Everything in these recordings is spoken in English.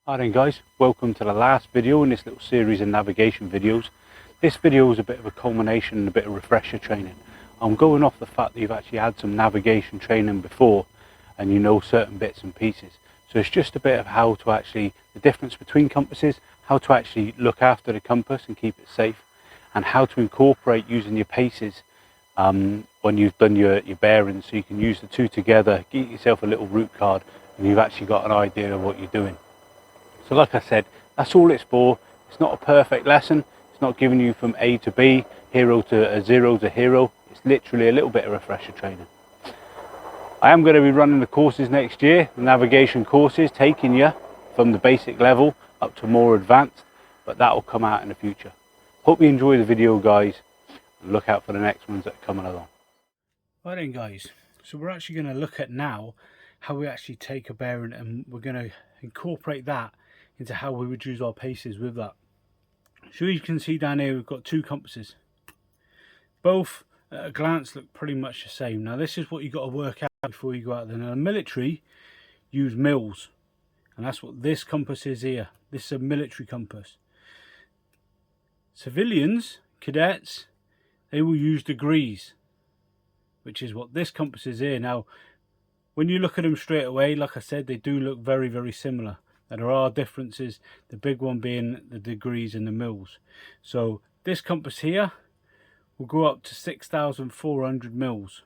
Hi then guys, welcome to the last video in this little series of navigation videos. This video is a bit of a culmination and a bit of refresher training. I'm going off the fact that you've actually had some navigation training before and you know certain bits and pieces. So it's just a bit of how to actually, the difference between compasses, how to actually look after the compass and keep it safe, and how to incorporate using your paces when you've done your bearings, so you can use the two together, get yourself a little route card and you've actually got an idea of what you're doing. So like I said, that's all it's for. It's not a perfect lesson. It's not giving you from A to B, hero to zero to hero. It's literally a little bit of refresher training. I am going to be running the courses next year, the navigation courses, taking you from the basic level up to more advanced, but that will come out in the future. Hope you enjoy the video, guys, and look out for the next ones that are coming along. Right then guys, so we're actually going to look at now how we actually take a bearing, and we're going to incorporate that into how we would use our paces with that. So you can see down here we've got two compasses. Both at a glance look pretty much the same. Now this is what you've got to work out before you go out there. Now the military use mils, and that's what this compass is here. This is a military compass. Civilians, cadets, they will use degrees, which is what this compass is here. Now when you look at them straight away, like I said, they do look very, very similar. Now, there are differences, the big one being the degrees and the mils. So this compass here will go up to 6,400 mils,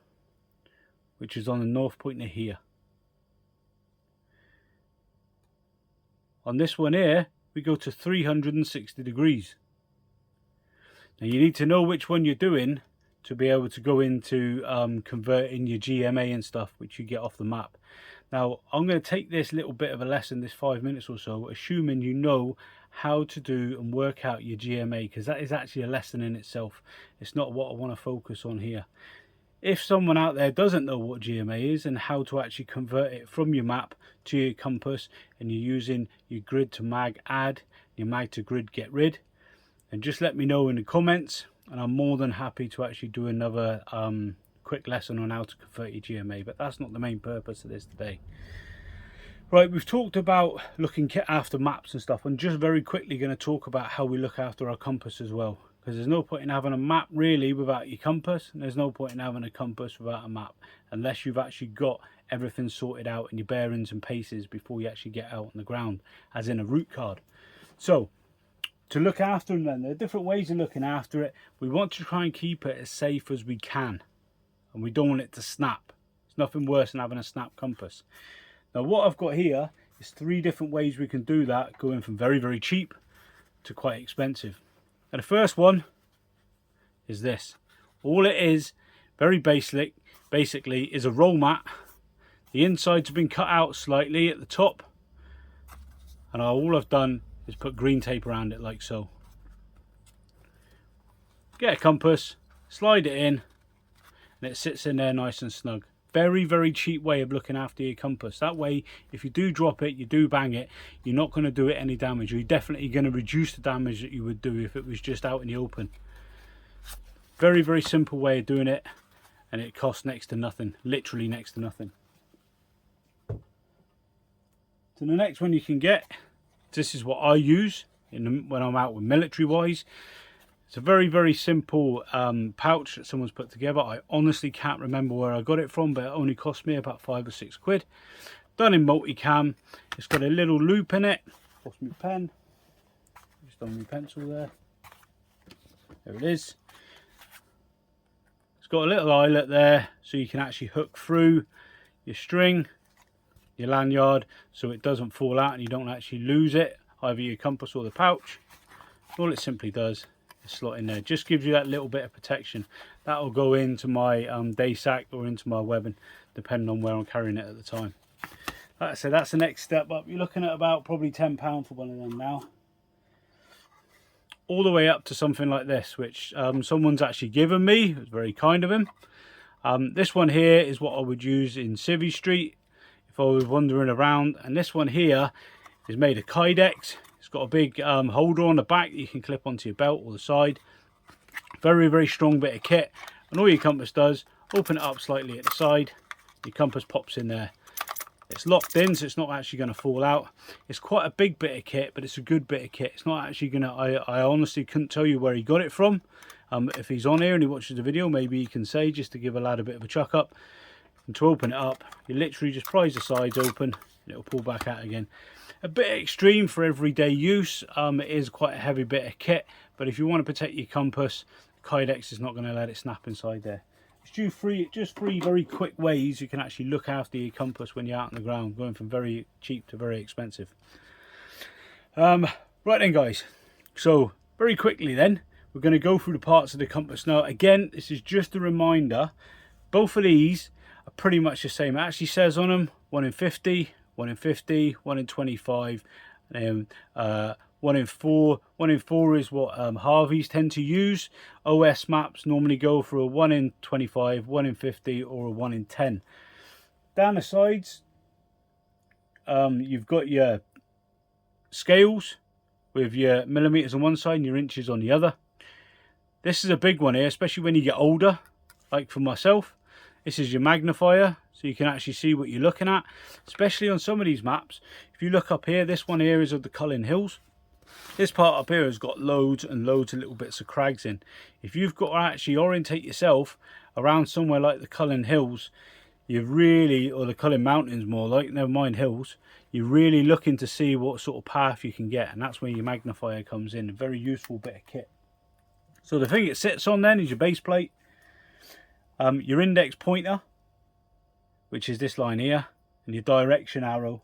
which is on the north pointer here. On this one here, we go to 360 degrees. Now you need to know which one you're doing to be able to go into converting your GMA and stuff, which you get off the map. Now I'm going to take this little bit of a lesson, this 5 minutes or so, assuming you know how to do and work out your GMA, because that is actually a lesson in itself. It's not what I want to focus on here. If someone out there doesn't know what GMA is and how to actually convert it from your map to your compass, and you're using your grid to mag add, your mag to grid get rid, and just let me know in the comments, and I'm more than happy to actually do another quick lesson on how to convert your GMA, but that's not the main purpose of this today. Right, we've talked about looking after maps and stuff. I'm just very quickly going to talk about how we look after our compass as well, because there's no point in having a map really without your compass, and there's no point in having a compass without a map, unless you've actually got everything sorted out in your bearings and paces before you actually get out on the ground, as in a route card. So to look after them then, there are different ways of looking after it. We want to try and keep it as safe as we can, and we don't want it to snap. There's nothing worse than having a snap compass. Now what I've got here is 3 different ways we can do that, going from very, very cheap to quite expensive. And the first one is this. All it is, very basically is a roll mat. The insides have been cut out slightly at the top, and all I've done is put green tape around it like so. Get a compass, slide it in, and it sits in there nice and snug. Very, very cheap way of looking after your compass. That way, if you do drop it, you do bang it, you're not going to do it any damage. You're definitely going to reduce the damage that you would do if it was just out in the open. Very, very simple way of doing it, and it costs next to nothing, literally next to nothing. So the next one you can get, this is what I use when I'm out with military wise. It's a very, very simple pouch that someone's put together. I honestly can't remember where I got it from, but it only cost me about 5 or 6 quid. Done in multicam. It's got a little loop in it. Lost my pen. Just on my pencil there. There it is. It's got a little eyelet there, so you can actually hook through your string, your lanyard, so it doesn't fall out and you don't actually lose it, either your compass or the pouch. All it simply does is slot in there. Just gives you that little bit of protection. That'll go into my day sack or into my webbing, depending on where I'm carrying it at the time. Like I said, that's the next step up. You're looking at about probably £10 for one of them now, all the way up to something like this, which someone's actually given me. It was very kind of him. This one here is what I would use in Civvy Street if I was wandering around, and this one here is made of Kydex. It's got a big holder on the back that you can clip onto your belt or the side. Very, very strong bit of kit, and all your compass does, open it up slightly at the side, your compass pops in there. It's locked in, so it's not actually going to fall out. It's quite a big bit of kit, but it's a good bit of kit. It's not actually going to, I honestly couldn't tell you where he got it from. If he's on here and he watches the video, maybe he can say, just to give a lad a bit of a chuck up. And to open it up, you literally just prise the sides open and it'll pull back out again. A bit extreme for everyday use. It is quite a heavy bit of kit, but if you want to protect your compass, Kydex is not going to let it snap inside there. It's just three very quick ways you can actually look after your compass when you're out on the ground, going from very cheap to very expensive. Right then guys, so very quickly then, we're going to go through the parts of the compass. Now again, this is just a reminder, both of these are pretty much the same. It actually says on them 1 in 50, 1 in 50, 1 in 25, 1 in 4. 1 in 4 is what Harveys tend to use. OS maps normally go for a 1 in 25, 1 in 50 or a 1 in 10. Down the sides, you've got your scales with your millimeters on one side and your inches on the other. This is a big one here, especially when you get older, like for myself. This is your magnifier, so you can actually see what you're looking at, especially on some of these maps. If you look up here, this one here is of the Cullen Hills. This part up here has got loads and loads of little bits of crags in. If you've got to actually orientate yourself around somewhere like the Cullen Hills, you're really, or the Cullen Mountains more like, never mind hills, you're really looking to see what sort of path you can get, and that's where your magnifier comes in. A very useful bit of kit. So the thing it sits on then is your base plate, your index pointer, which is this line here, and your direction arrow,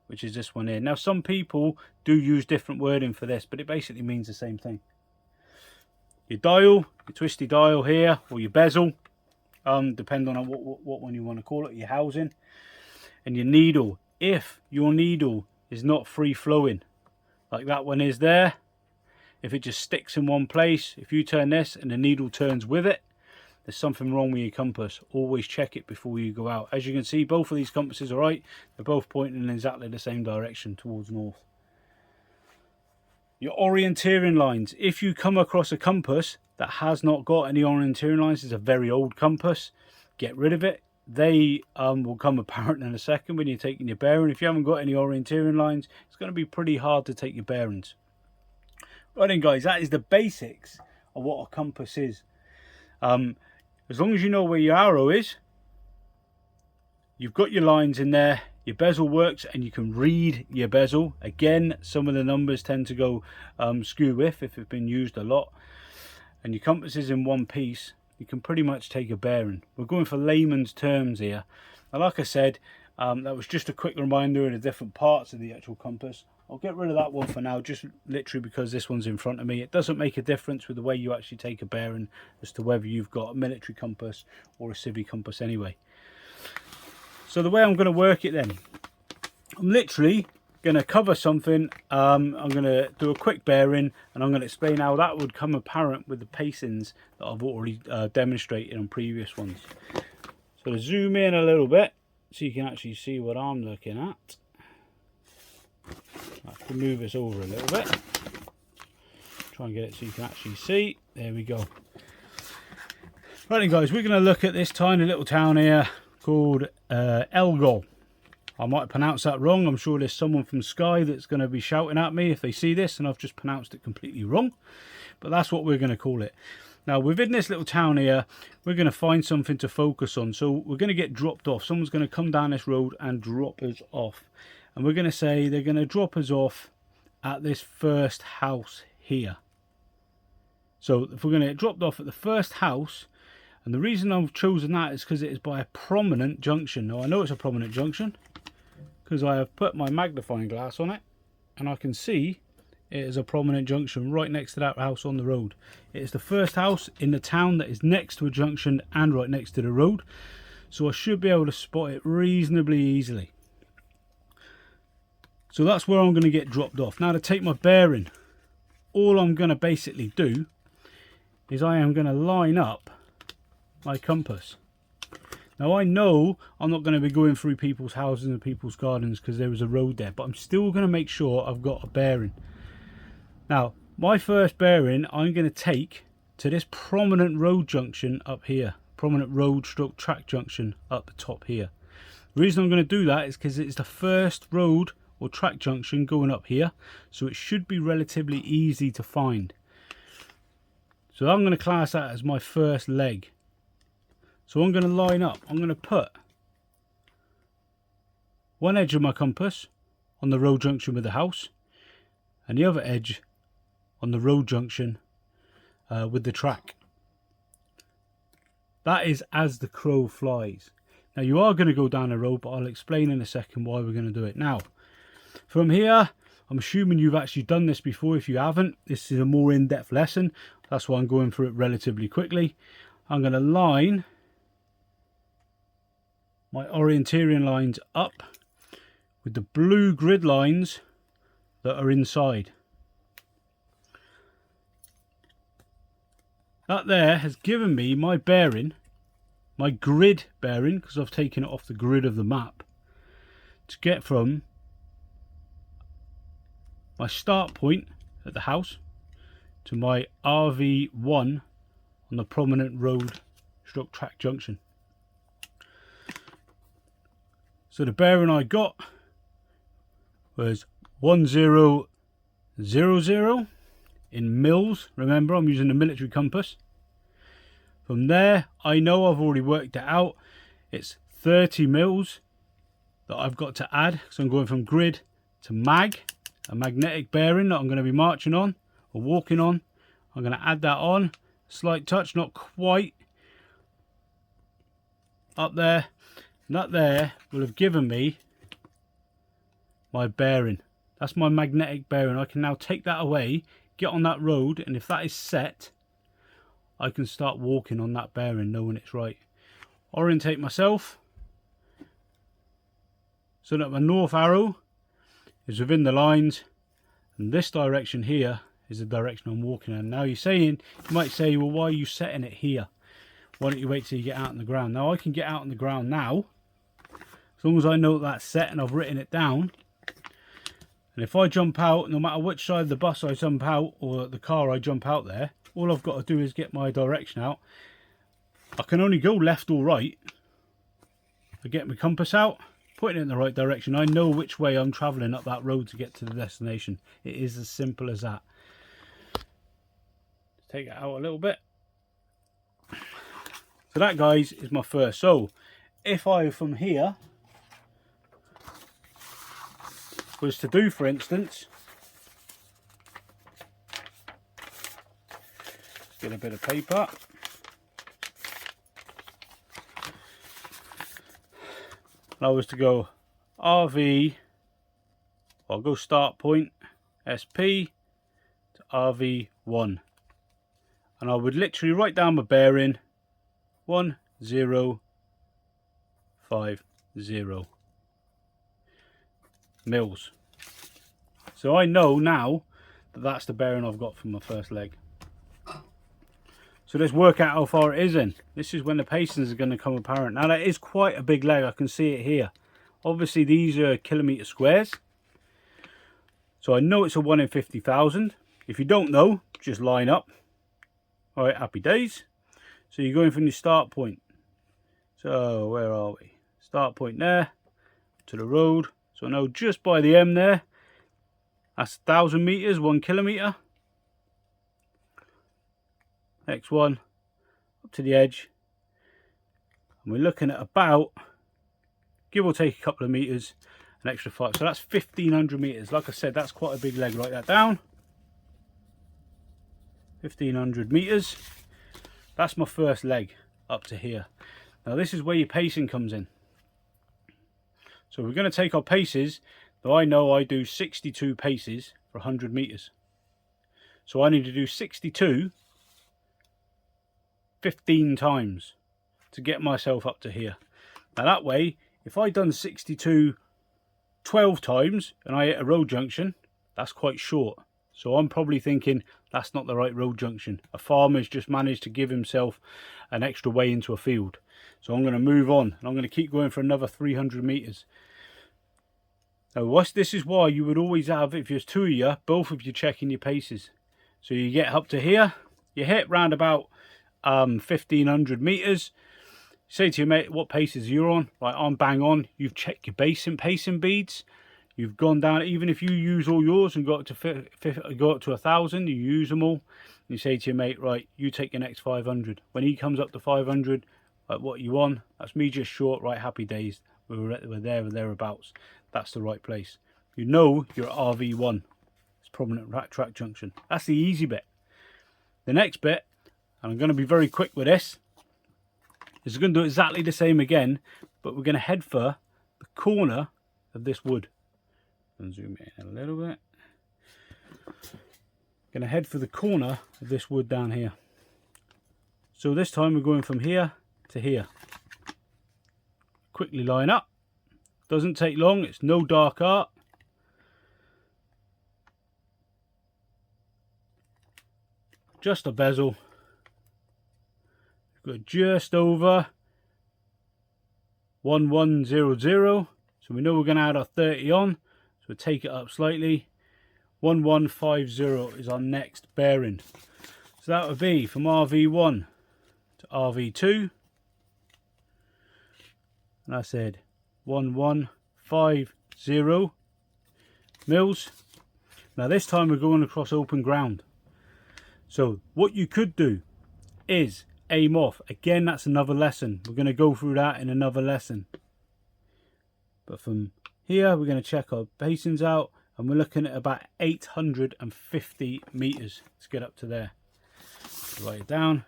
which is this one here. Now some people do use different wording for this, but it basically means the same thing. Your dial, your twisty dial here, or your bezel, depending on what one you want to call it, your housing, and your needle. If your needle is not free flowing, like that one is there, if it just sticks in one place, if you turn this and the needle turns with it, there's something wrong with your compass. Always check it before you go out. As you can see, both of these compasses are right. They're both pointing in exactly the same direction, towards north. Your orienteering lines. If you come across a compass that has not got any orienteering lines, it's a very old compass, get rid of it. They will come apparent in a second when you're taking your bearing. If you haven't got any orienteering lines, it's going to be pretty hard to take your bearings. Right then guys, that is the basics of what a compass is. As long as you know where your arrow is, you've got your lines in there, your bezel works, and you can read your bezel. Again, some of the numbers tend to go skew if it's been used a lot. And your compass is in one piece, you can pretty much take a bearing. We're going for layman's terms here. Now, like I said, that was just a quick reminder of the different parts of the actual compass. I'll get rid of that one for now, just literally because this one's in front of me. It doesn't make a difference with the way you actually take a bearing as to whether you've got a military compass or a civvy compass anyway. So the way I'm going to work it then, I'm literally going to cover something. I'm going to do a quick bearing and I'm going to explain how that would come apparent with the pacings that I've already demonstrated on previous ones. So to zoom in a little bit so you can actually see what I'm looking at. I have to move this over a little bit. Try and get it so you can actually see. There we go. Right then guys, we're going to look at this tiny little town here called Elgol. I might pronounce that wrong. I'm sure there's someone from Sky that's going to be shouting at me if they see this and I've just pronounced it completely wrong. But that's what we're going to call it. Now within this little town here, we're going to find something to focus on. So we're going to get dropped off. Someone's going to come down this road and drop us off. And we're going to say they're going to drop us off at this first house here. So if we're going to get dropped off at the first house, and the reason I've chosen that is because it is by a prominent junction. Now I know it's a prominent junction because I have put my magnifying glass on it and I can see it is a prominent junction right next to that house on the road. It is the first house in the town that is next to a junction and right next to the road. So I should be able to spot it reasonably easily. So that's where I'm going to get dropped off. Now to take my bearing, all I'm going to basically do is I am going to line up my compass. Now I know I'm not going to be going through people's houses and people's gardens because there is a road there, but I'm still going to make sure I've got a bearing. Now my first bearing I'm going to take to this prominent road junction up here, prominent road stroke track junction up the top here. The reason I'm going to do that is because it's the first road or track junction going up here, so it should be relatively easy to find. So I'm going to class that as my first leg. So I'm going to line up, I'm going to put one edge of my compass on the road junction with the house and the other edge on the road junction with the track. That is as the crow flies. Now you are going to go down the road, but I'll explain in a second why we're going to do it. Now, from here, I'm assuming you've actually done this before. If you haven't, this is a more in-depth lesson. That's why I'm going through it relatively quickly. I'm going to line my orienteering lines up with the blue grid lines that are inside. That there has given me my bearing, my grid bearing, because I've taken it off the grid of the map, to get from my start point at the house to my RV1 on the prominent road stroke track junction. So the bearing I got was 1000 in mils. Remember, I'm using the military compass. From there, I know I've already worked it out. It's 30 mils that I've got to add. So I'm going from grid to mag, a magnetic bearing that I'm going to be marching on or walking on. I'm going to add that on. Slight touch, not quite up there. And that there will have given me my bearing. That's my magnetic bearing. I can now take that away, get on that road, and if that is set, I can start walking on that bearing, knowing it's right. Orientate myself so that my north arrow is within the lines, and this direction here is the direction I'm walking in. Now you might say, well, why are you setting it here? Why don't you wait till you get out on the ground? Now I can get out on the ground now, as long as I know that's set and I've written it down. And if I jump out, no matter which side of the bus I jump out or the car I jump out there, all I've got to do is get my direction out. I can only go left or right. I get my compass out, put it in the right direction. I know which way I'm travelling up that road to get to the destination. It is as simple as that. Take it out a little bit. So that, guys, is my first. So if I from here was to do, for instance, get a bit of paper, and I was to go RV, I'll go start point SP to RV1, and I would literally write down my bearing 1050 mils. So I know now that that's the bearing I've got from my first leg. So let's work out how far it is in. This is when the pacings are going to come apparent. Now that is quite a big leg, I can see it here. Obviously these are kilometre squares, so I know it's a 1 in 50,000. If you don't know, just line up. Alright, happy days. So you're going from your start point. So where are we? Start point there to the road. So I know just by the M there, that's 1,000 metres, 1 kilometre. Next one, up to the edge. And we're looking at about, give or take a couple of metres, an extra 5. So that's 1,500 metres. Like I said, that's quite a big leg. Write that down. 1,500 metres. That's my first leg up to here. Now this is where your pacing comes in. So we're going to take our paces. Though I know I do 62 paces for 100 metres. So I need to do 62 15 times to get myself up to here. Now that way, if I done 62 12 times and I hit a road junction, that's quite short. So I'm probably thinking that's not the right road junction. A farmer's just managed to give himself an extra way into a field. So I'm going to move on and I'm going to keep going for another 300 metres. Now this is why you would always have, if there's two of you, both of you checking your paces. So you get up to here, you hit round about 1,500 metres. say to your mate, what paces you're on. Right, I'm bang on. You've checked your pacing beads. You've gone down, even if you use all yours and go up to 1,000, you use them all. You say to your mate, right, you take your next 500. When he comes up to 500, like, what are you on? That's me just short, right, happy days. We're there or thereabouts. That's the right place. You know you're at RV1. It's prominent track junction. That's the easy bit. The next bit, and I'm going to be very quick with this, is going to do exactly the same again, but we're going to head for the corner of this wood. And zoom in a little bit. Going to head for the corner of this wood down here. So this time we're going from here to here. Quickly line up. Doesn't take long. It's no dark art. Just a bezel. We've got just over 1100. So we know we're going to add our 30 on. So we'll take it up slightly. 1150 is our next bearing. So that would be from RV1 to RV2. And I said 1150 mils. Now this time we're going across open ground. So what you could do is aim off. Again, that's another lesson. We're going to go through that in another lesson. But from here, we're going to check our basins out, and we're looking at about 850 meters to get up to there. Write it down,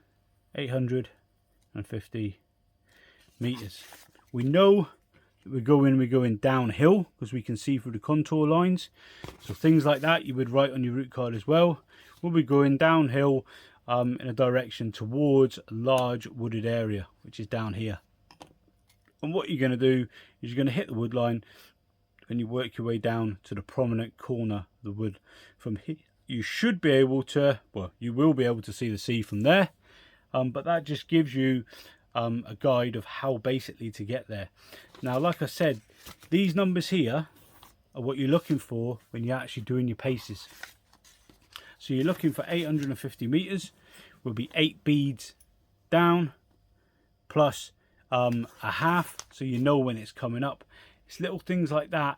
850 meters. We know that we're going downhill because we can see through the contour lines. So things like that you would write on your route card as well. We'll be going downhill in a direction towards a large wooded area, which is down here. And what you're going to do is you're going to hit the wood line and you work your way down to the prominent corner of the wood. From here you should be able to, well, you will be able to see the sea from there, but that just gives you a guide of how basically to get there. Now, like I said, these numbers here are what you're looking for when you're actually doing your paces. So you're looking for 850 meters, will be 8 beads down plus a half, so you know when it's coming up. It's little things like that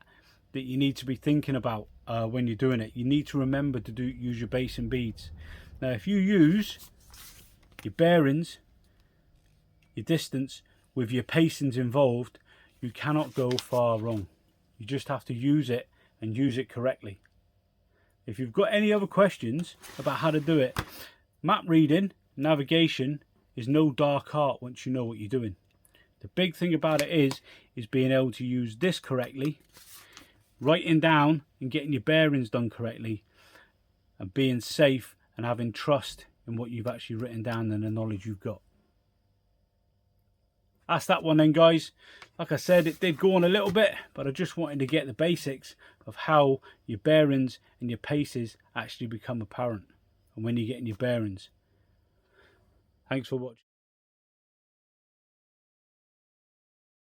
that you need to be thinking about when you're doing it. You need to remember to use your base and beads. Now, if you use your bearings, your distance with your pacings involved, you cannot go far wrong. You just have to use it and use it correctly. If you've got any other questions about how to do it, map reading, navigation is no dark art once you know what you're doing. The big thing about it is being able to use this correctly, writing down and getting your bearings done correctly, and being safe and having trust in what you've actually written down and the knowledge you've got. That's that one then, guys. Like I said, it did go on a little bit, but I just wanted to get the basics of how your bearings and your paces actually become apparent and when you're getting your bearings. Thanks for watching.